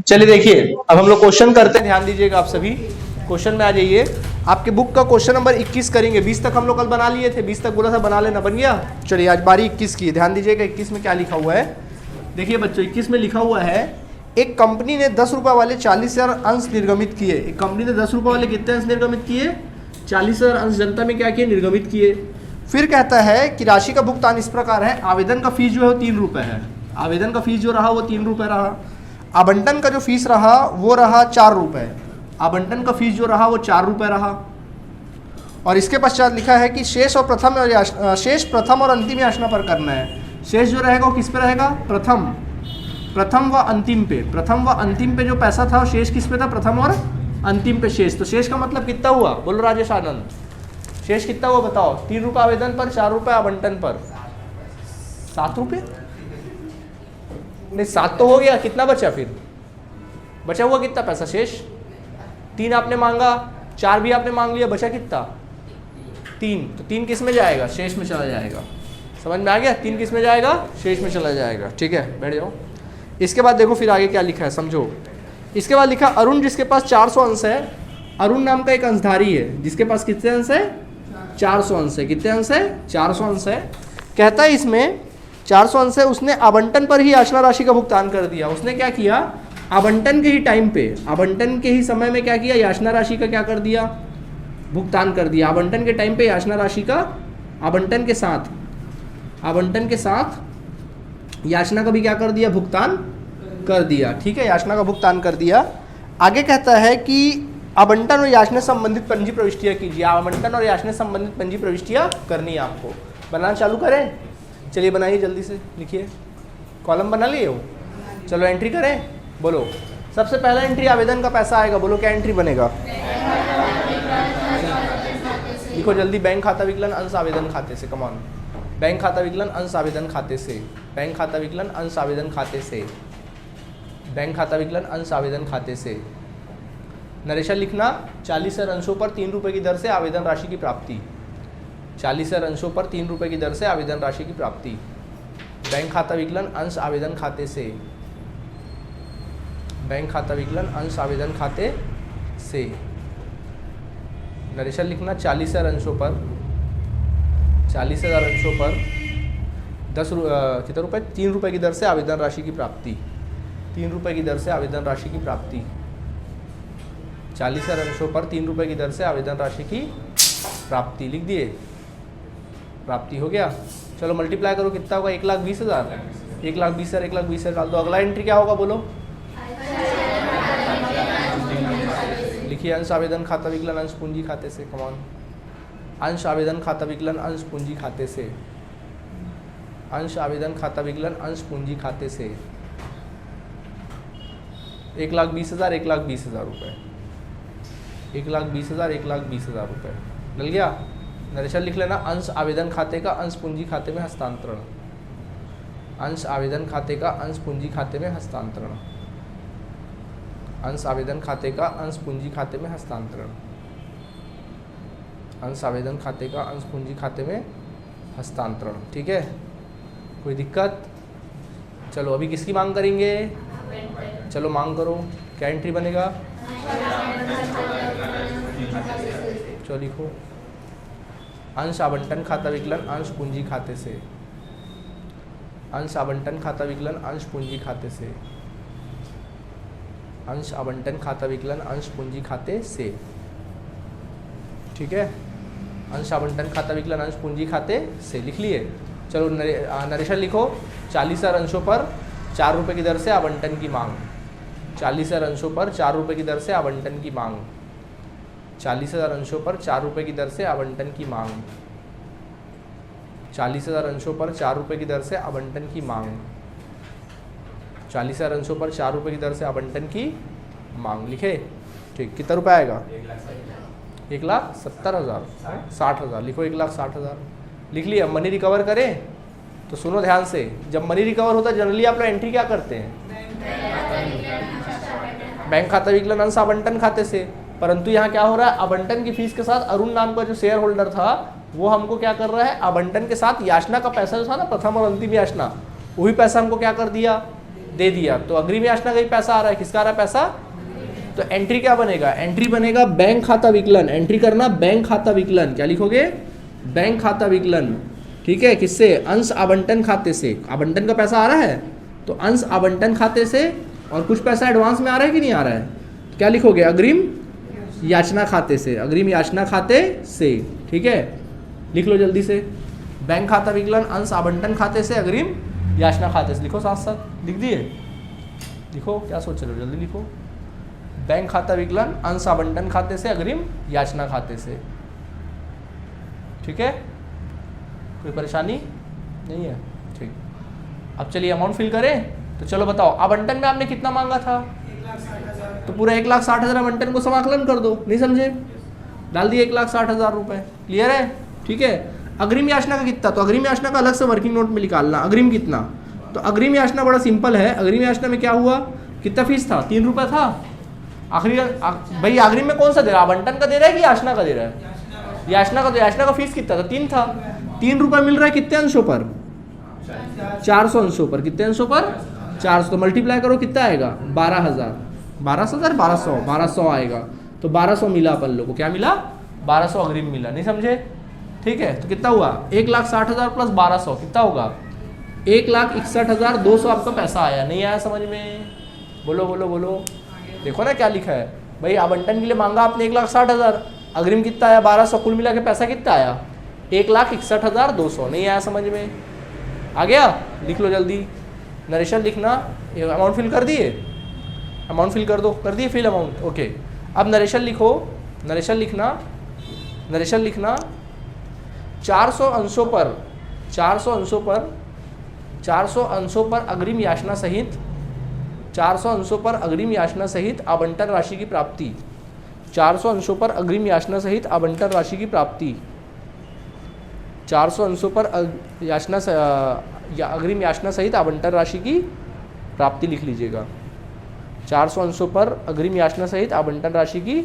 चलिए देखिए, अब हम लोग क्वेश्चन करते हैं, ध्यान दीजिएगा आप सभी। क्वेश्चन में आ जाइए। आपके बुक का क्वेश्चन नंबर 21 करेंगे। 20 तक हम लोग कल बना लिए थे, 20 तक बोला था बना लेना, बन गया। चलिए आज बारी 21 की, ध्यान दीजिएगा 21 में क्या लिखा हुआ है। देखिए बच्चों 21 में लिखा हुआ है, एक कंपनी ने 10 रुपये वाले 40,000 अंश निर्गमित किए। एक कंपनी ने 10 रुपये वाले कितने अंश निर्गमित किए? 40,000 अंश जनता में क्या किए? निर्गमित किए। फिर कहता है कि राशि का भुगतान इस प्रकार है। आवेदन का फीस जो है वो 3 रुपये है। आवेदन का फीस जो रहा वो 3 रुपये रहा। आवंटन का जो फीस रहा वो रहा 4 रुपये। आवंटन का फीस जो रहा वो 4 रुपये रहा। और इसके पश्चात लिखा है कि शेष प्रथम और अंतिम याचना पर करना है। शेष जो रहेगा वो किस पे रहेगा? प्रथम व अंतिम पे। प्रथम व अंतिम पे जो पैसा था वो शेष किस पे था? प्रथम और अंतिम पे शेष। तो शेष का मतलब कितना हुआ? बोलो राजेश आनंद, शेष कितना हुआ बताओ? 3 रुपये आवेदन पर, 4 रुपये आवंटन पर, 7 रुपये नहीं, 7 तो हो गया। कितना बचा? फिर बचा हुआ कितना पैसा? शेष 3 आपने मांगा, 4 भी आपने मांग लिया, बचा कितना? 3। तो 3 किस में जाएगा? शेष में चला जाएगा। समझ में आ गया? 3 किस में जाएगा? शेष में चला जाएगा। ठीक है, बैठ जाओ। इसके बाद देखो फिर आगे क्या लिखा है, समझो। इसके बाद लिखा अरुण जिसके पास 400 अंश है। अरुण नाम का एक अंशधारी है जिसके पास कितने अंश है? 400 अंश है। कितने अंश है? 400 अंश है। कहता है इसमें 400 अंश है, उसने आवंटन पर ही याचना राशि का भुगतान कर दिया। उसने क्या किया? आवंटन के ही टाइम पे, आवंटन के ही समय में क्या किया? याचना राशि का क्या कर दिया? भुगतान कर दिया। आवंटन के टाइम पे याचना राशि का, आवंटन के साथ याचना का भी क्या कर दिया? भुगतान कर दिया। ठीक है, याचना का भुगतान कर दिया। आगे कहता है कि आवंटन और याचना संबंधित पंजी प्रविष्टियां कीजिए। आवंटन और याचना संबंधित पंजी प्रविष्टियां करनी है आपको। बनाना चालू करें? चलिए बनाइए, जल्दी से लिखिए। कॉलम बना लिए हो? चलो एंट्री करें। बोलो, सबसे पहला एंट्री आवेदन का पैसा आएगा। बोलो क्या एंट्री बनेगा? लिखो जल्दी। बैंक खाता विकलन अंश आवेदन खाते से। Come on. बैंक खाता विकलन अंश आवेदन खाते से। बैंक खाता विकलन अंश आवेदन खाते से। बैंक खाता विकलन अंश आवेदन खाते से। नरेशन लिखना 40,000 अंशों पर 3 रुपये की दर से आवेदन राशि की प्राप्ति। 40,000 अंशों पर 3 रुपये की दर से आवेदन राशि की प्राप्ति। बैंक खाता विकलन अंश आवेदन खाते से। बैंक खाता विकलन अंश आवेदन खाते से। नरेशन लिखना 40,000 अंशों पर 10 कितने रुपये? 3 रुपये की दर से आवेदन राशि की प्राप्ति। 3 रुपये की दर से आवेदन राशि की प्राप्ति। 40,000 अंशों पर 3 रुपये की दर से आवेदन राशि की प्राप्ति। लिख दिए? प्राप्ति हो गया। चलो मल्टीप्लाई करो, कितना होगा? 1,20,000। 1,20,000 1,20,000 डाल दो। अगला एंट्री क्या होगा? बोलो। लिखिए अंश आवेदन खाता विकलन अंश पूंजी खाते से। कमान, अंश आवेदन खाता विकलन अंश पूंजी खाते से। अंश आवेदन खाता विकलन अंश पूंजी खाते से। 1,20,000 1,20,000 रुपये। 1,20,000 1,20,000 रुपये डल गया। नरेशन लिख लेना अंश आवेदन खाते का अंश पूंजी खाते में हस्तांतरण। अंश आवेदन खाते का अंश पूंजी खाते में हस्तांतरण। अंश आवेदन खाते का अंश पूंजी खाते में हस्तांतरण। अंश आवेदन खाते का अंश पूंजी खाते में हस्तांतरण। ठीक है, कोई दिक्कत? चलो अभी किसकी मांग करेंगे? चलो मांग करो। क्या एंट्री बनेगा? चलो लिखो अंश आवंटन खाता विकलन अंश पूंजी खाते से। अंश आवंटन खाता विकलन अंश पूंजी खाते से। अंश आवंटन खाता विकलन अंश पूंजी खाते से। ठीक है, अंश आवंटन खाता विकलन अंश पूंजी खाते से लिख लिए। चलो नरेशन लिखो 40,000 अंशों पर 4 रुपये की दर से आवंटन की मांग। 40,000 अंशों पर 4 रुपये की दर से आवंटन की मांग। 40,000 अंशों पर 4 रुपये की दर से आवंटन की मांग। 40,000 अंशों पर 4 रुपये की दर से आवंटन की मांग। 40,000 अंशों पर 4 रुपये की दर से आवंटन की मांग। लिखे? ठीक, कितना रुपये आएगा? 1,70,000 60,000। लिखो 1,60,000 लिख लिया। मनी रिकवर करें तो सुनो ध्यान से, जब मनी रिकवर होता है जनरली आप लोग एंट्री क्या करते हैं? बैंक खाता विकलन अंश आवंटन खाते से। परंतु यहाँ क्या हो रहा है? आवंटन की फीस के साथ अरुण नाम का जो शेयर होल्डर था वो हमको क्या कर रहा है? आवंटन के साथ याचना का पैसा जो था ना, प्रथम और अंतिम याचना, वही पैसा हमको क्या कर दिया? दे दिया, तो अग्रिम याचना का ही पैसा आ रहा है, किसका आ रहा है पैसा? तो एंट्री क्या बनेगा? एंट्री बनेगा बैंक खाता विकलन। एंट्री करना बैंक खाता विकलन, क्या लिखोगे? बैंक खाता विकलन, ठीक है। किससे? अंश आवंटन खाते से। आवंटन का पैसा आ रहा है तो अंश आवंटन खाते से, और कुछ पैसा एडवांस में आ रहा है कि नहीं आ रहा है, तो क्या लिखोगे? अग्रिम याचना खाते से, अग्रिम याचना खाते से, ठीक है। लिख लो जल्दी से, बैंक खाता विकलन अंश आवंटन खाते से अग्रिम याचना खाते से। लिखो साथ साथ, लिख दिए? लिखो, क्या सोच रहे हो, जल्दी लिखो। बैंक खाता विकलन अंश आवंटन खाते से अग्रिम याचना खाते से, ठीक है। कोई परेशानी नहीं है? ठीक। अब चलिए अमाउंट फिल करें। तो चलो बताओ, आवंटन में आपने कितना मांगा था? तो पूरा 1,60,000 आवंटन को समाकलन कर दो। नहीं समझे? डाल दिए 1,60,000 रुपए। क्लियर है? ठीक है। अग्रिम याचना का कितना? तो अग्रिम याचना का अलग से वर्किंग नोट में निकालना। अग्रिम कितना? तो अग्रिम याचना बड़ा सिंपल है। अग्रिम याचना में क्या हुआ? कितना फीस था? 3 रुपये था। आखिरी भाई अग्रिम में कौन सा दे रहा है? आवंटन का दे रहा है कि याचना का दे रहा है? याचना का। तो याचना का फीस कितना था? 3 था। 3 रुपये मिल रहा है कितने अंशों पर? 400 अंशों पर। कितने अंशों पर? 400। तो मल्टीप्लाई करो, कितना आएगा? 12,000। 1200 आएगा। तो 1200 मिला अपन लोग को। क्या मिला? 1200 अग्रिम मिला। नहीं समझे? ठीक है। तो कितना हुआ? 1,60,000 प्लस 1200 कितना होगा? 1,61,200 आपका पैसा आया। नहीं आया समझ में? बोलो बोलो बोलो। देखो ना क्या लिखा है भाई, आवंटन के लिए मांगा आपने 1,60,000, अग्रिम कितना आया? 1200, कुल मिला के पैसा कितना आया? 1,61,200। नहीं आया समझ में? आ गया? लिख लो जल्दी। नरेशन लिखना। अमाउंट फिल कर दिए? अमाउंट फिल कर दो। कर दिए फिल अमाउंट? ओके। अब नरेशन लिखो। नरेशन लिखना। नरेशन लिखना 400 अंशों पर 400 अंशों पर 400 अंशों पर अग्रिम याचना सहित 400 अंशों पर अग्रिम याचना सहित आवंटन राशि की प्राप्ति। 400 अंशों पर अग्रिम याचना सहित आवंटन राशि की प्राप्ति। 400 अंशों पर अग्रिम याचना सहित आवंटन राशि की प्राप्ति लिख लीजिएगा। 400 अंशों पर अग्रिम याचना सहित आवंटन राशि की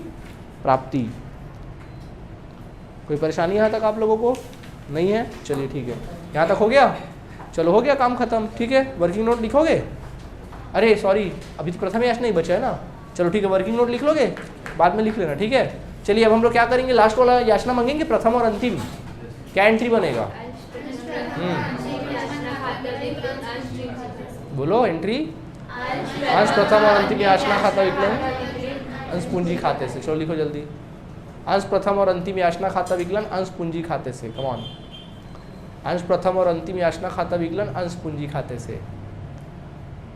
प्राप्ति। कोई परेशानी यहाँ तक आप लोगों को नहीं है? चलिए ठीक है, यहाँ तक हो गया। चलो हो गया काम खत्म। ठीक है, वर्किंग नोट लिखोगे? अरे सॉरी, अभी तो प्रथम याचना ही बचा है ना। चलो ठीक है, वर्किंग नोट लिख लोगे, बाद में लिख लेना। ठीक है, चलिए अब हम लोग क्या करेंगे, लास्ट वाला याचना मांगेंगे, प्रथम और अंतिम। क्या एंट्री बनेगा? बोलो एंट्री। अंश प्रथम और अंतिम याचना खाता विकलन अंश पूंजी खाते से। चलो लिखो जल्दी। अंश प्रथम और अंतिम याचना खाता विकलन अंश पूंजी खाते से। Come on. अंश प्रथम और अंतिम याचना खाता विकलन अंश पूंजी खाते से।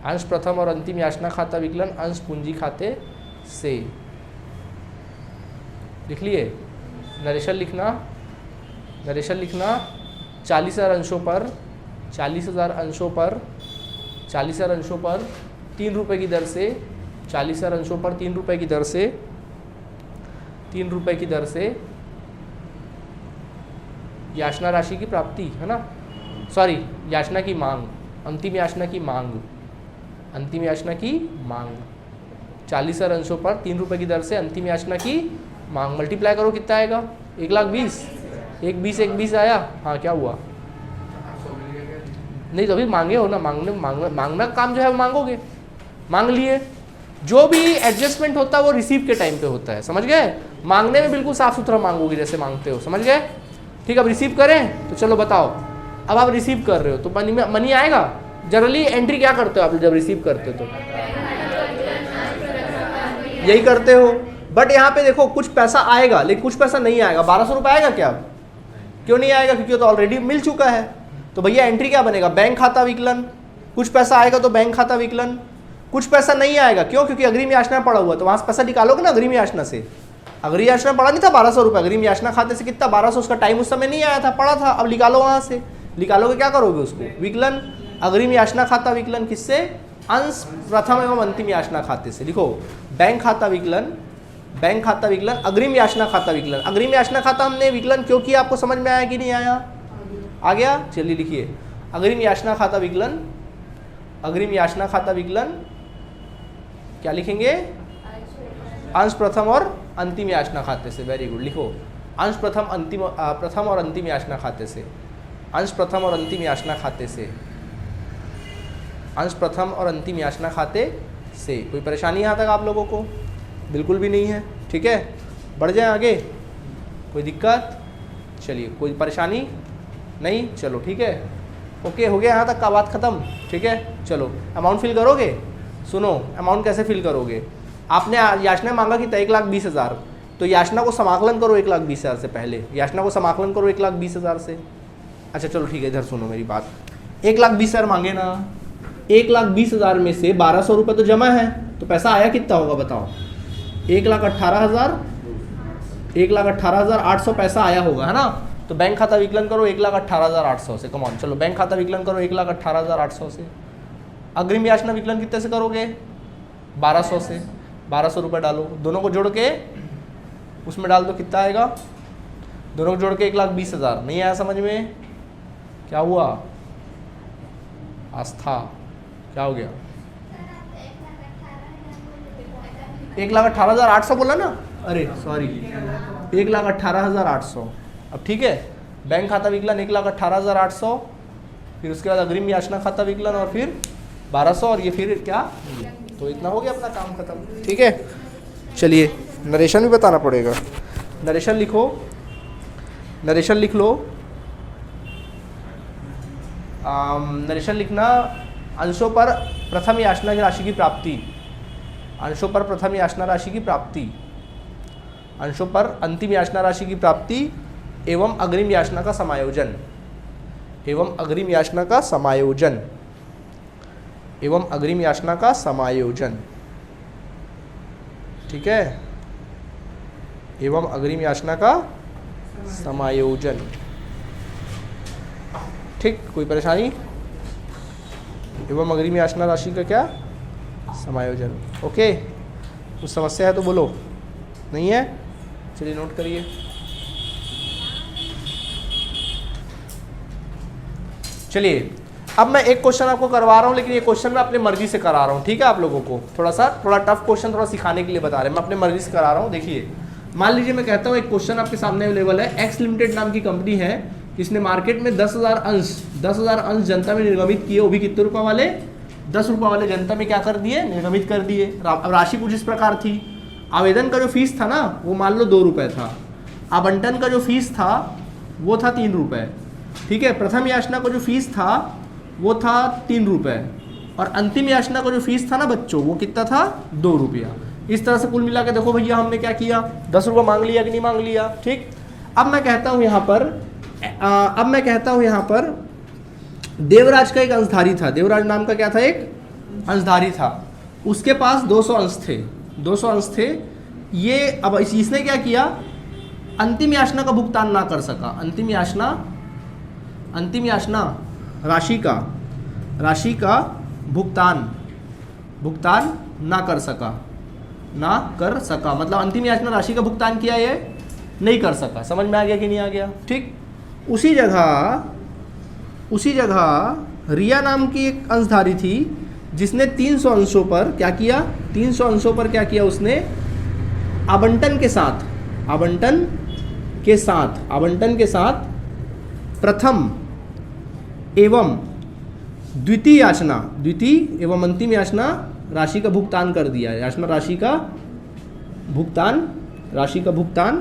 अंश प्रथम और अंतिम याचना खाता विकलन अंश पूंजी खाते से। लिख लिए? नरेशन लिखना। नरेशन लिखना 40,000 अंशों पर 40,000 अंशों पर 40,000 अंशों पर 3 रुपये की दर से 40,000 अंशों पर 3 रुपये की दर से 3 रुपये की दर से याचना राशि की प्राप्ति, है ना। सॉरी, याचना की मांग, अंतिम याचना की मांग, अंतिम याचना की मांग। 40,000 अंशों पर 3 रुपये की दर से अंतिम याचना की मांग। मल्टीप्लाई करो, कितना आएगा? 1,20,000। 1,20,000 आया। हाँ, क्या हुआ? नहीं तो अभी मांगे हो ना, मांगना काम जो है वो मांगोगे। मांग लिए। जो भी एडजस्टमेंट होता है वो रिसीव के टाइम पे होता है, समझ गए। मांगने में बिल्कुल साफ सुथरा मांगोगे जैसे मांगते हो, समझ गए। ठीक, अब रिसीव करें। तो चलो बताओ, अब आप रिसीव कर रहे हो तो मनी आएगा। जनरली एंट्री क्या करते हो आप जब रिसीव करते हो? तो यही करते हो, बट यहाँ पे देखो कुछ पैसा आएगा लेकिन कुछ पैसा नहीं आएगा। 1,200 रुपये आएगा क्या? क्यों नहीं आएगा? क्योंकि तो ऑलरेडी मिल चुका है। तो भैया एंट्री क्या बनेगा? बैंक खाता विकलन। कुछ पैसा आएगा तो बैंक खाता विकलन, कुछ पैसा नहीं आएगा। क्यों? क्योंकि अग्रिम याचना पड़ा हुआ, तो वहां से पैसा निकालोगे ना अग्रिम याचना से। अग्रिम याचना पड़ा नहीं था 1,200 रुपये, अग्रिम याचना खाते से कितना? 1,200। उसका टाइम उस समय नहीं आया था, पड़ा था। अब निकालो वहां से। निकालोगे, क्या करोगे उसको? विकलन, अग्रिम याचना खाता विकलन किससे? अंश प्रथम एवं अंतिम याचना खाते से। लिखो बैंक खाता विकलन, बैंक खाता विकलन, अग्रिम याचना खाता विकलन। अग्रिम याचना खाता हमने विकलन क्यों किया, आपको समझ में आया कि नहीं आया? आ गया? चलिए लिखिए, अग्रिम याचना खाता विकलन, अग्रिम याचना खाता विकलन क्या लिखेंगे? अंश प्रथम और अंतिम याचना खाते से। वेरी गुड, लिखो अंश प्रथम और अंतिम याचना खाते से। अंश प्रथम और अंतिम याचना खाते से। अंश प्रथम और अंतिम याचना खाते से। कोई परेशानी यहाँ तक आप लोगों को? बिल्कुल भी नहीं है, ठीक है। बढ़ जाए आगे, कोई दिक्कत? चलिए, कोई परेशानी नहीं, चलो ठीक है, ओके हो गया यहाँ तक का बात ख़त्म, ठीक है। चलो अमाउंट फिल करोगे। सुनो, अमाउंट कैसे फिल करोगे? आपने याचना मांगा कि 1,20,000, तो याचना को समाकलन करो 1,20,000 से पहले, याचना को समाकलन करो 1,20,000 से। अच्छा चलो ठीक है, इधर सुनो मेरी बात। 1,20,000 मांगे ना, 1,20,000 में से 1,200 रुपये तो जमा है, तो पैसा आया कितना होगा बताओ? 1,18,000, 1,18,800 पैसा आया होगा, है ना। तो बैंक खाता विकलन करो 1,18,800 से। कमॉन चलो, बैंक खाता विकलन करो 1,18,800 से। अग्रिम याचना विकलन कितने से करोगे? 1,200 से। 1,200 रुपये डालो, दोनों को जोड़ के उसमें डाल दो, कितना आएगा? दोनों को जोड़ के 1,20,000। नहीं आया समझ में? क्या हुआ? आस्था क्या हो गया? 1,18,800 बोला ना, अरे सॉरी 1,18,800। अब ठीक है, बैंक खाता विकलन 1,18,800, फिर उसके बाद अग्रिम याचना खाता विकलन और फिर 1,200 और ये फिर क्या, तो इतना हो गया अपना काम खत्म, ठीक है। चलिए नरेशन भी बताना पड़ेगा। नरेशन लिखो, नरेशन लिख लो। नरेशन लिखना, अंशों पर प्रथम याचना की राशि की प्राप्ति, अंशों पर प्रथम याचना राशि की प्राप्ति, अंशों पर अंतिम याचना राशि की प्राप्ति एवं अग्रिम याचना का समायोजन, एवं अग्रिम याचना का समायोजन, एवं अग्रिम याचना का समायोजन, ठीक है, एवं अग्रिम याचना का समायोजन, ठीक। कोई परेशानी? एवं अग्रिम याचना राशि का क्या समायोजन, ओके। कुछ समस्या है तो बोलो, नहीं है? चलिए नोट करिए। चलिए अब मैं एक क्वेश्चन आपको करवा रहा हूँ, लेकिन ये क्वेश्चन मैं अपनी मर्जी से करा रहा हूँ, ठीक है। आप लोगों को थोड़ा टफ क्वेश्चन थोड़ा सिखाने के लिए बता रहे हैं, मैं अपने मर्जी से करा रहा हूँ। देखिए मान लीजिए मैं कहता हूँ एक क्वेश्चन आपके सामने अवेलेबल है, एक्स लिमिटेड नाम की कंपनी है, इसने मार्केट में 10,000 अंश जनता में निर्गमित किए, वो भी कितने रुपए वाले? 10 रुपये वाले जनता में क्या कर दिए? निर्गमित कर दिए। अब राशि कुछ इस प्रकार थी, आवेदन का जो फीस था ना वो मान लो 2 रुपये था, आवंटन का जो फीस था वो था 3 रुपये, ठीक है। प्रथम याचना का जो फीस था वो था 3 रुपये, और अंतिम याचना का जो फीस था ना बच्चों वो कितना था? 2 रुपया। इस तरह से कुल मिला के देखो भैया हमने क्या किया, 10 रुपये मांग लिया कि नहीं मांग लिया, ठीक। अब मैं कहता हूँ यहाँ पर देवराज का एक अंशधारी था, देवराज नाम का क्या था? एक अंशधारी था, उसके पास 200 अंश थे, 200 अंश थे। ये अब इसने क्या किया? अंतिम याचना का भुगतान ना कर सका, अंतिम याचना राशि का भुगतान ना कर सका, मतलब अंतिम याचना राशि का भुगतान किया ये नहीं कर सका। समझ में आ गया कि नहीं आ गया? ठीक। उसी जगह रिया नाम की एक अंशधारी थी जिसने 300 अंशों पर क्या किया? 300 अंशों पर क्या किया उसने? आवंटन के साथ प्रथम एवं द्वितीय एवं अंतिम याचना राशि का भुगतान कर दिया, याचना राशि का भुगतान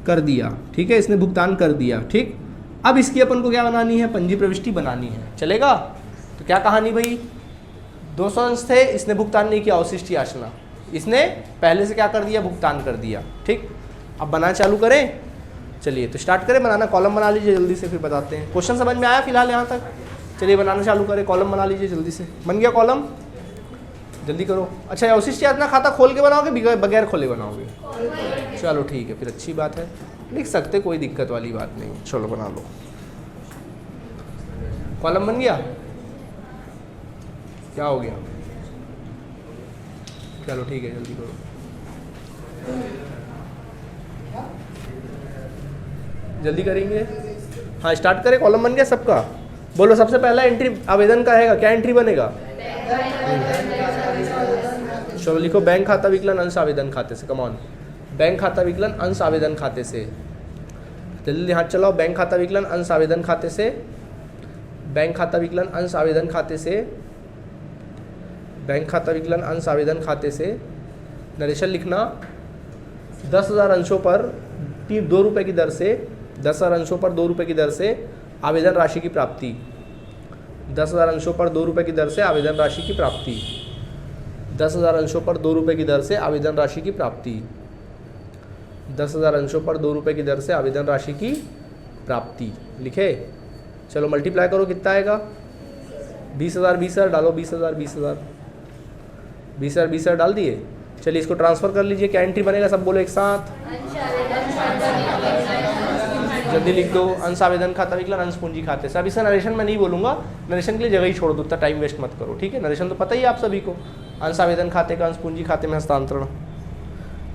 कर दिया, ठीक है। इसने भुगतान कर दिया, ठीक। अब इसकी अपन को क्या बनानी है? पंजी प्रविष्टि बनानी है, चलेगा? तो क्या कहानी भाई, 200 अंश थे, इसने भुगतान नहीं किया, अवशिष्ट याचना इसने पहले से क्या कर दिया? भुगतान कर दिया, ठीक। अब बनाना चालू करें, चलिए तो स्टार्ट करें बनाना। कॉलम बना लीजिए जल्दी से, फिर बताते हैं। क्वेश्चन समझ में आया फिलहाल यहाँ तक? चलिए बनाना चालू करें, कॉलम बना लीजिए जल्दी से। बन गया कॉलम? जल्दी करो। अच्छा अवशिष्ट याचना खाता खोल के बनाओगे बगैर खोले बनाओगे? चलो ठीक है, फिर अच्छी बात है, लिख सकते, कोई दिक्कत वाली बात नहीं। चलो बना लो, कॉलम बन गया? क्या हो गया? चलो ठीक है, जल्दी करो, जल्दी करेंगे। हाँ स्टार्ट करें। कॉलम बन गया सबका? बोलो सबसे पहला एंट्री आवेदन का रहेगा, क्या एंट्री बनेगा? चलो लिखो, बैंक खाता विकलन अंश आवेदन खाते से। कम ऑन, बैंक खाता विकलन अंश आवेदन खाते से, जल्दी हाथ चलाओ। बैंक खाता विकलन अंश आवेदन खाते से, बैंक खाता विकलन अंश आवेदन खाते से, बैंक खाता विकलन अंश आवेदन खाते से नरेशन लिखना 10,000 अंशों पर 2 रुपये की दर से 10,000 अंशों पर 2 रुपये की दर से आवेदन राशि की प्राप्ति। 10,000 अंशों पर 2 रुपये की दर से आवेदन राशि की प्राप्ति। 10,000 अंशों पर 2 रुपये की दर से आवेदन राशि की प्राप्ति। 10,000 अंशों पर 2 रुपये की दर से आवेदन राशि की प्राप्ति लिखे। चलो मल्टीप्लाई करो, कितना आएगा? 20,000 20,000 डालो, 20,000 20,000 20,000 20,000 डाल दिए। चलिए इसको ट्रांसफर कर लीजिए। क्या एंट्री बनेगा? सब बोलो एक साथ, जल्दी लिख दो। अंश आवेदन खाता विकलन अंश पूंजी खाते से। अब इसे नरेशन में नहीं बोलूँगा, नरेशन के लिए जगह ही छोड़ दो, उतना टाइम वेस्ट मत करो, ठीक है। नरेशन तो पता ही है आप सभी को, अंश आवेदन खाते का अंश पूंजी खाते में हस्तांतरण।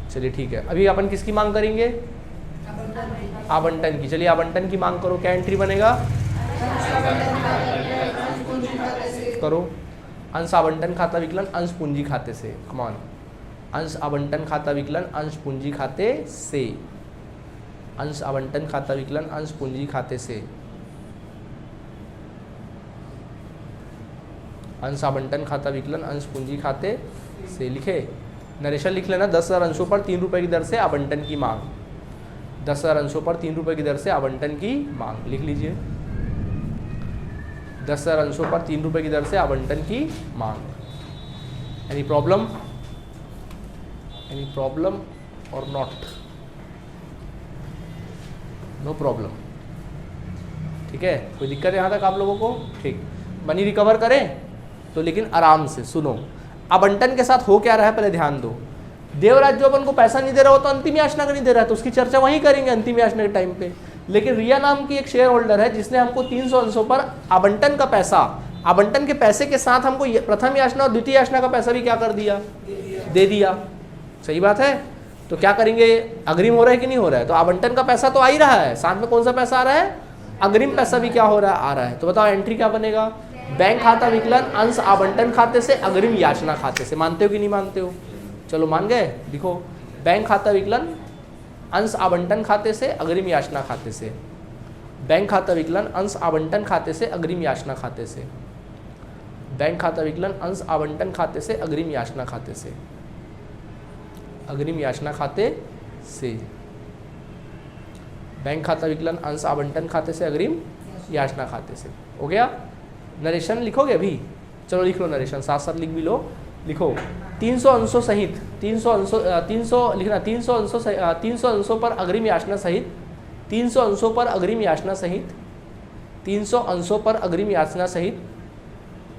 चलिए ठीक है, अभी अपन किसकी मांग करेंगे? आवंटन की। चलिए आवंटन की मांग करो। क्या एंट्री बनेगा? करो। अंश आवंटन खाता विकलन अंश पूंजी खाते से। कमान, अंश आवंटन खाता विकलन अंश पूंजी खाते से। अंश आवंटन खाता विकलन अंश पूंजी खाते से। अंश आवंटन खाता विकलन अंश पूंजी खाते से लिखे। नरेशन लिख लेना। 10,000 अंशों पर 3 रुपये की दर से आवंटन की मांग। 10,000 अंशों पर 3 रुपये की दर से आवंटन की मांग लिख लीजिए। 10,000 अंशों पर 3 रुपये की दर से आवंटन की मांग। Any problem? एनी प्रॉब्लम और नॉट? नो प्रॉब्लम, ठीक है। कोई दिक्कत है यहाँ तक आप लोगों को? ठीक। मनी रिकवर करें तो, लेकिन आराम से सुनो। आवंटन के साथ हो क्या रहा है पहले ध्यान दो। देवराज जो अपन को पैसा नहीं दे रहा हो तो अंतिम याचना का नहीं दे रहा है, तो उसकी चर्चा वहीं करेंगे अंतिम याचना के टाइम पे। लेकिन रिया नाम की एक शेयर होल्डर है जिसने हमको 300 अंशों पर आवंटन का पैसा, आवंटन के पैसे के साथ हमको प्रथम याचना और द्वितीय याचना का पैसा भी क्या कर दिया? दे दिया। सही बात है। तो क्या करेंगे? अग्रिम हो रहा है कि नहीं हो रहा है? तो आवंटन का पैसा तो आ ही रहा है, साथ में कौन सा पैसा आ रहा है? अग्रिम पैसा भी क्या हो रहा है? आ रहा है। तो बताओ एंट्री क्या बनेगा? बैंक खाता विकलन अंश आवंटन खाते से अग्रिम याचना खाते से। मानते हो कि नहीं मानते हो? चलो मान गए। लिखो, बैंक खाता विकलन अंश आवंटन खाते से अग्रिम याचना खाते से। बैंक खाता विकलन अंश आवंटन खाते से अग्रिम याचना खाते से। बैंक खाता विकलन अंश आवंटन खाते से अग्रिम याचना खाते से। अग्रिम याचना खाते से। बैंक खाता विकलन अंश आवंटन खाते से अग्रिम याचना खाते से। हो गया? नरेशन लिखोगे अभी? चलो लिख लो नरेशन, साथ साथ लिख भी लो। लिखो 300 अंशों सहित 300 लिखना 300 अंशों पर अग्रिम याचना सहित 300 अंशों पर अग्रिम याचना सहित 300 अंशों पर अग्रिम याचना सहित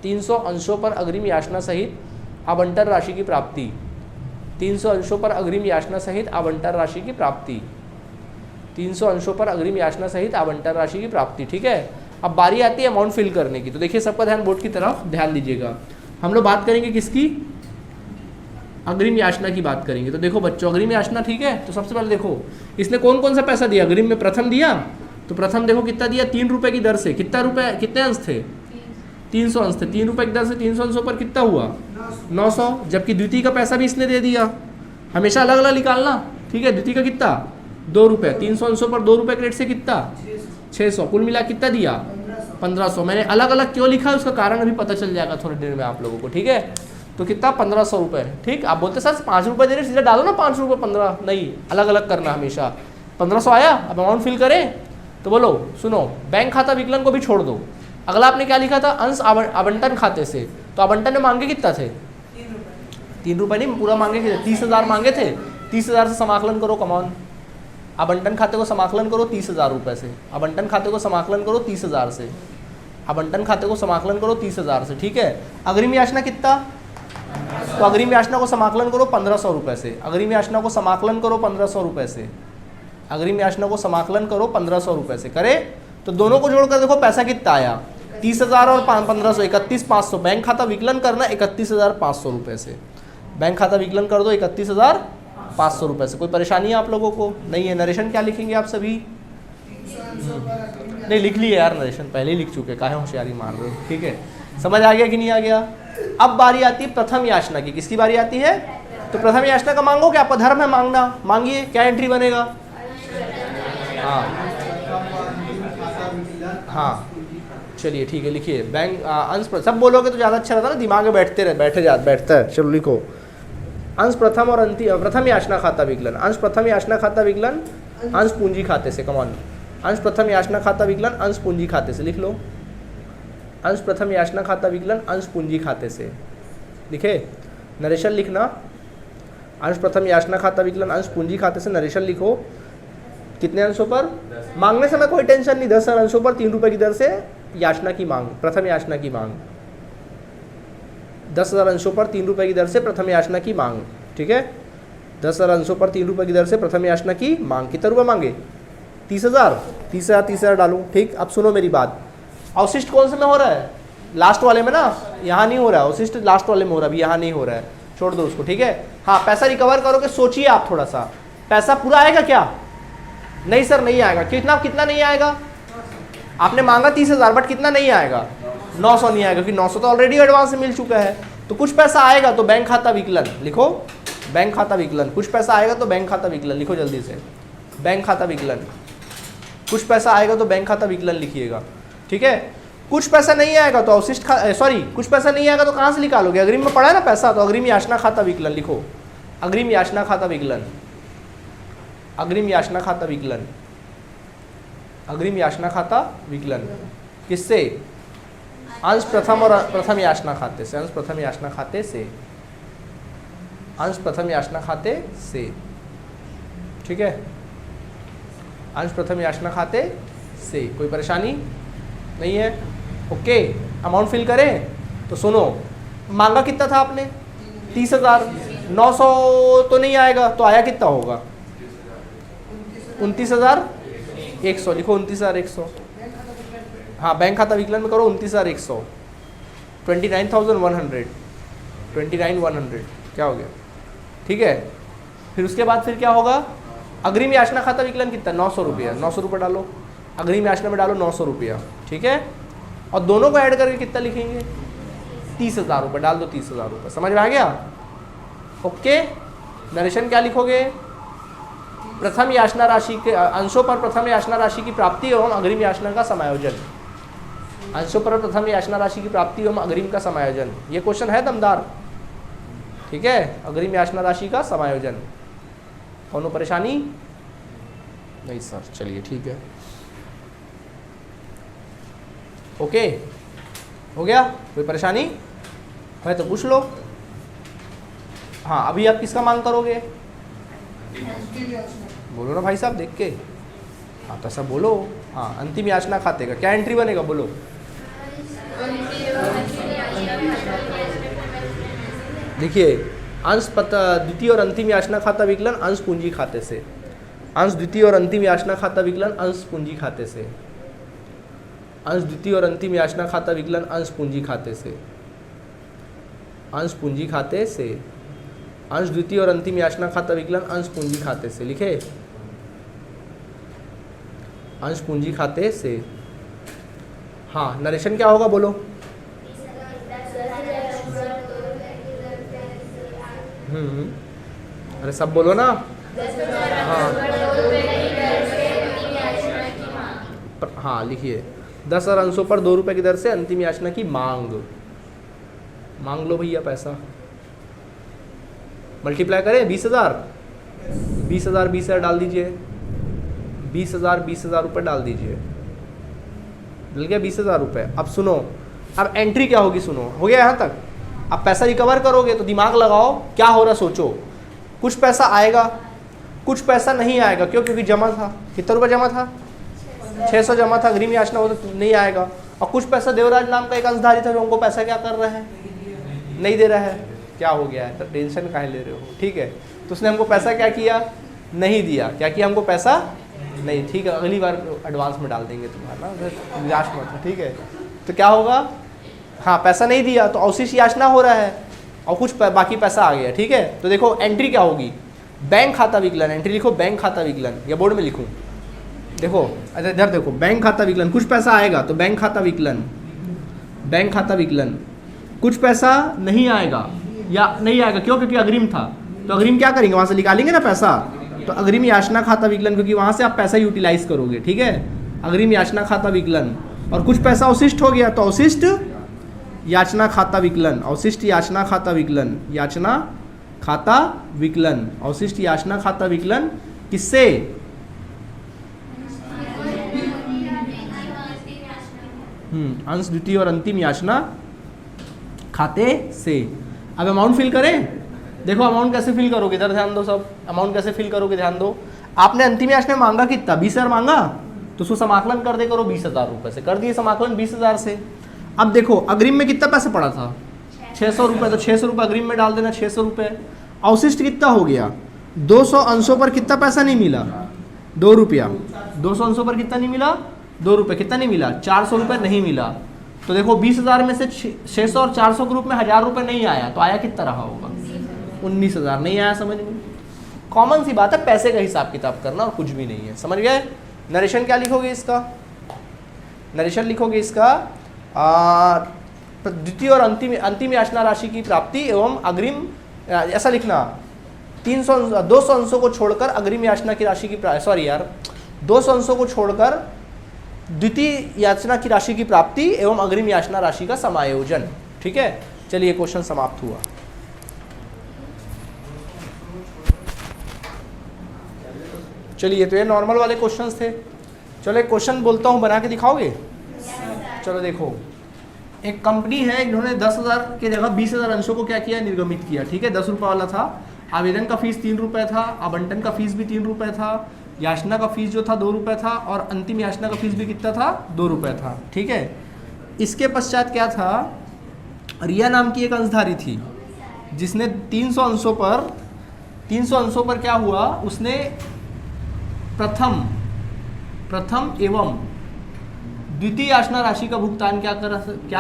300 अंशों पर अग्रिम याचना सहित आवंटन राशि की प्राप्ति। 300 अंशों पर अग्रिम याचना सहित आवंटन राशि की प्राप्ति। 300 अंशों पर अग्रिम याचना सहित आवंटन राशि की प्राप्ति। ठीक है। अब बारी आती है अमाउंट फिल करने की। तो देखिए सबका ध्यान बोर्ड की तरफ ध्यान दीजिएगा। हम लोग बात करेंगे किसकी? अग्रिम याचना की बात करेंगे। तो देखो बच्चों, अग्रिम याचना, ठीक है। तो सबसे पहले देखो इसने कौन कौन सा पैसा दिया अग्रिम में। प्रथम दिया, तो प्रथम देखो कितना दिया? 3 रुपये की दर से। कितना रुपये, कितने अंश थे? 300 अंश थे। 3 रुपये की दर से 300 अंशों पर कितना हुआ? 900। जबकि द्वितीय का पैसा भी इसने दे दिया। हमेशा अलग अलग निकालना, ठीक है। द्वितीय का कितना? 2 रुपये। 300 अंशों पर 2 रुपये के रेट से कितना? 600। कुल मिला कितना दिया? 1500। मैंने अलग अलग क्यों लिखा है उसका कारण अभी पता चल जाएगा थोड़ी देर में आप लोगों को, ठीक है। तो कितना? 1500 रुपये। ठीक। आप बोलते सर 5 रुपये दे रहे, सीधा डालो ना 5 रुपये 15। नहीं, अलग अलग करना हमेशा। 1500 आया। अब अमाउंट फिल करें तो बोलो, सुनो, बैंक खाता विकलन को भी छोड़ दो। अगला आपने क्या लिखा था? अंश आवंटन खाते से। तो आवंटन में मांगे कितना थे? 3 रुपये नहीं, पूरा मांगे कितने? 30,000 मांगे थे। 30,000 से समाकलन करो। कमॉन, आवंटन खाते को समाकलन करो 30,000 रुपये से। आवंटन खाते को समाकलन करो 30,000 से। आवंटन खाते को समाकलन करो 30,000 से। ठीक है। अग्रिम याचना कितना? तो अग्रिम याचना को समाकलन करो 1500 रुपये से। अग्रिम याचना को समाकलन करो 1500 रुपये से। अग्रिम याचना को समाकलन करो 1500 रुपये से। करे तो दोनों को जोड़कर देखो पैसा कितना आया? 30,000 और 1500, 31,500। बैंक खाता विकलन करना 31,500 रुपये से। बैंक खाता विकलन कर दो 31,500 रुपये से। कोई परेशानी है आप लोगों को? नहीं है। नरेशन क्या लिखेंगे आप सभी? नहीं, लिख लिए यार नरेशन, पहले ही लिख चुके, काहे होशियारी मार रहे हो? ठीक है। समझ आ गया कि नहीं आ गया? अब बारी आती है प्रथम याचना की। किसकी बारी आती है? तो प्रथम याचना का मांगो क्या? आपका धर्म है मांगना, मांगिए। क्या एंट्री बनेगा? हाँ हाँ, चलिए ठीक है, लिखिए बैंक अंश सब बोलोगे तो ज़्यादा अच्छा रहता है ना, दिमाग में बैठता है। चलो लिखो अंश प्रथम और अंतिम, प्रथम याचना खाता विकलन, अंश प्रथम याचना खाता विकलन अंश पूंजी खाते से, कमान अंश प्रथम याचना खाता विकलन अंश पूंजी खाते से लिख लो, अंश प्रथम याचना खाता विकलन अंश पूंजी खाते से। लिखे नरेशन लिखना, अंश प्रथम याचना खाता विकलन अंश पूंजी खाते से नरेशन लिखो। कितने अंशों पर मांगने से मैं कोई टेंशन नहीं, 10,000 अंशों पर 3 रुपये की दर से याचना की मांग, प्रथम याचना की मांग, 10,000 अंशों पर 3 रुपये की दर से प्रथम याचना की मांग। ठीक है, 10,000 अंशों पर 3 रुपये की दर से प्रथम याचना की मांग। कितना रुपये मांगे? 30,000, 30,000 डालूं। ठीक, अब सुनो मेरी बात, अवशिष्ट कौन से में हो रहा है? लास्ट वाले में ना, यहाँ नहीं हो रहा है अवशिष्ट, लास्ट वाले में हो रहा है, अभी यहाँ नहीं हो रहा है, छोड़ दो उसको। ठीक है, हाँ पैसा रिकवर करोगे, सोचिए आप थोड़ा सा, पैसा पूरा आएगा क्या? नहीं सर नहीं आएगा। कितना नहीं आएगा? आपने मांगा 30,000 बट कितना नहीं आएगा? 900 नहीं आएगा, क्योंकि 900 तो ऑलरेडी एडवांस से मिल चुका है। तो कुछ पैसा आएगा तो बैंक खाता विकलन लिखो, बैंक खाता विकलन, कुछ पैसा आएगा तो बैंक खाता विकलन लिखो जल्दी से, बैंक खाता विकलन, कुछ पैसा आएगा तो बैंक खाता विकलन लिखिएगा। ठीक है, कुछ पैसा नहीं आएगा तो अवशिष्ट कुछ पैसा नहीं आएगा तो कहाँ से निकालोगे? अग्रिम में पड़ा है ना पैसा, तो अग्रिम याचना खाता विकलन लिखो, अग्रिम याचना खाता विकलन, अग्रिम याचना खाता विकलन, अग्रिम याचना खाता विकलन किससे? अंश प्रथम और प्रथम याचना खाते से, अंश प्रथम याचना खाते से, अंश प्रथम याचना खाते से। ठीक है, अंश प्रथम याचना खाते से, कोई परेशानी नहीं है? ओके, अमाउंट फिल करें तो सुनो, मांगा कितना था आपने? 30,000, 900 तो नहीं आएगा, तो आया कितना होगा? 29,100 लिखो, 29,100। हाँ बैंक खाता विकलन में करो 29,100, 29,100, 29,100 क्या हो गया? ठीक है, फिर उसके बाद फिर क्या होगा? अग्रिम याचना खाता विकलन कितना? 900 रुपया, 900 रुपये डालो, अग्रिम याचना में डालो 900 रुपया। ठीक है, और दोनों को ऐड करके कितना लिखेंगे? 30,000 रुपये डाल दो, 30,000 रुपये। समझ में आ गया? ओके, नरेशन क्या लिखोगे? प्रथम याचना राशि के अंशों पर प्रथम याचना राशि की प्राप्ति एवं अग्रिम याचना का समायोजन, अंशों पर प्रथम याचना राशि की प्राप्ति एवं अग्रिम का समायोजन। ये क्वेश्चन है दमदार। ठीक है, अग्रिम याचना राशि का समायोजन। कौन परेशानी? नहीं सर, चलिए ठीक है, ओके हो गया, कोई परेशानी है तो पूछ लो। हाँ अभी आप किसका मांग करोगे? बोलो ना भाई साहब देख के, हाँ तो ऐसा बोलो। हाँ अंतिम याचना खाते का क्या एंट्री बनेगा? बोलो। देखिए अंश द्वितीय और अंतिम याचना खाता विकलन अंश पूंजी खाते से, अंश द्वितीय और अंतिम याचना खाता विकलन अंश पूंजी खाते से, अंश द्वितीय और अंतिम याचना खाता विकलन अंश पूंजी खाते से, अंश पूंजी खाते से, अंश द्वितीय और अंतिम याचना खाता विकलन अंश पूंजी खाते से। लिखे अंश पूंजी खाते से। हाँ नरेशन क्या होगा? बोलो। अरे सब बोलो ना। हाँ हाँ लिखिए 10,000 अंशों पर 2 रुपये की दर से अंतिम याचना की मांग। मांग लो भैया पैसा, मल्टीप्लाई करें 20,000, 20,000 20,000 डाल दीजिए, 20,000 रुपये डाल दीजिए, मिल गया 20,000 रुपये। अब सुनो, अब एंट्री क्या होगी? सुनो, हो गया यहाँ तक? अब पैसा रिकवर करोगे तो दिमाग लगाओ क्या हो रहा, सोचो। कुछ पैसा आएगा, कुछ पैसा नहीं आएगा। क्यों? क्योंकि जमा था। कितना रुपये जमा था? 600 जमा था, अग्रिम याचना हो तो नहीं आएगा। और कुछ पैसा देवराज नाम का एक अंशधारी था जो हमको पैसा क्या कर रहा है? नहीं दे रहा है। क्या हो गया है? तो टेंशन काहे ले रहे हो? ठीक है, तो उसने हमको पैसा क्या किया? नहीं दिया। क्या किया? हमको पैसा नहीं। ठीक है, अगली बार एडवांस में डाल देंगे तुम्हारा, निराश मत। ठीक है, तो क्या होगा? हाँ पैसा नहीं दिया तो अवशिष्ट याचना हो रहा है और कुछ बाकी पैसा आ गया। ठीक है, तो देखो एंट्री क्या होगी? बैंक खाता विकलन। एंट्री लिखो बैंक खाता विकलन, या बोर्ड में लिखूं? देखो अच्छा इधर देखो, बैंक खाता विकलन, कुछ पैसा आएगा तो बैंक खाता विकलन, बैंक खाता विकलन। कुछ पैसा नहीं आएगा या नहीं आएगा, क्यों? क्योंकि अग्रिम था। तो अग्रिम क्या करेंगे? वहाँ से निकालेंगे ना पैसा, तो अग्रिम याचना खाता विकलन, क्योंकि वहाँ से आप पैसा यूटिलाइज करोगे। ठीक है, अग्रिम याचना खाता विकलन, और कुछ पैसा अवशिष्ट हो गया तो अवशिष्ट याचना खाता विकलन, अवशिष्ट याचना खाता विकलन, याचना खाता विकलन, अवशिष्ट याचना खाता विकलन किससे? अंश द्वितीय और अंतिम याचना खाते से। अब अमाउंट फिल करें। देखो अमाउंट कैसे फिल करोगे, इधर ध्यान दो सब, अमाउंट कैसे फिल करोगे ध्यान दो। आपने अंतिम याचना मांगा कितना? 20,000 मांगा, तो उसको समाकलन कर दे करो 20,000 रुपये से, कर दिए समाकलन 20,000 से। अब देखो अग्रिम में कितना पैसा पड़ा था? 600 रुपये, तो 600 रुपये अग्रिम में डाल देना, 600 रुपये। अवशिष्ट कितना हो गया? 200 अंशों पर कितना पैसा नहीं मिला? 2 रुपया। 200 अंशों पर कितना नहीं मिला? 2 रुपये। कितना नहीं मिला? 400 रुपये नहीं मिला। तो देखो 20,000 में से 600 और 400 के रूप में 1,000 रुपये नहीं आया, तो आया कितना रहा होगा? 19,000। नहीं आया, समझ में? कॉमन सी बात है, पैसे का हिसाब किताब करना और कुछ भी नहीं है, समझ गए? नरेशन क्या लिखोगे इसका? नरेशन लिखोगे इसका द्वितीय और अंतिम याचना राशि की प्राप्ति एवं अग्रिम, ऐसा लिखना 200 अंशों को छोड़कर अग्रिम याचना की राशि की 200 अंशों को छोड़कर द्वितीय याचना की राशि की प्राप्ति एवं अग्रिम याचना राशि का समायोजन। ठीक है, चलिए क्वेश्चन समाप्त हुआ। चलिए तो ये नॉर्मल वाले क्वेश्चंस थे। चलो एक क्वेश्चन बोलता हूँ, बना के दिखाओगे? चलो देखो, एक कंपनी है, इन्होंने 10,000 के जगह 20,000 अंशों को क्या किया? निर्गमित किया। ठीक है, 10 रुपये वाला था। आवेदन का फीस 3 रुपये था, आवंटन का फीस भी 3 रुपये था, याचना का फीस जो था 2 रुपये था, और अंतिम याचना का फीस भी कितना था? 2 रुपये था। ठीक है, इसके पश्चात क्या था? रिया नाम की एक अंशधारी थी जिसने 300 अंशों पर क्या हुआ? उसने प्रथम एवं द्वितीय याचना राशि का भुगतान क्या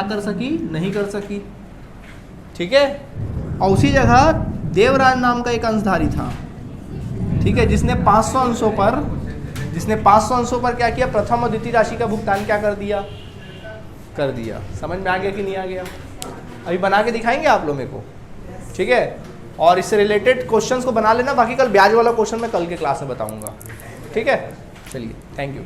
कर सकी? नहीं कर सकी। ठीक है, और उसी जगह देवराज नाम का एक अंशधारी था, ठीक है, जिसने 500 अंशों पर क्या किया? प्रथम और द्वितीय राशि का भुगतान क्या कर दिया? समझ में आ गया कि नहीं आ गया? अभी बना के दिखाएंगे आप लोग मेरे को, ठीक है? और इससे रिलेटेड क्वेश्चंस को बना लेना, बाकी कल ब्याज वाला क्वेश्चन मैं कल के क्लास में बताऊंगा। ठीक है, चलिए, थैंक यू।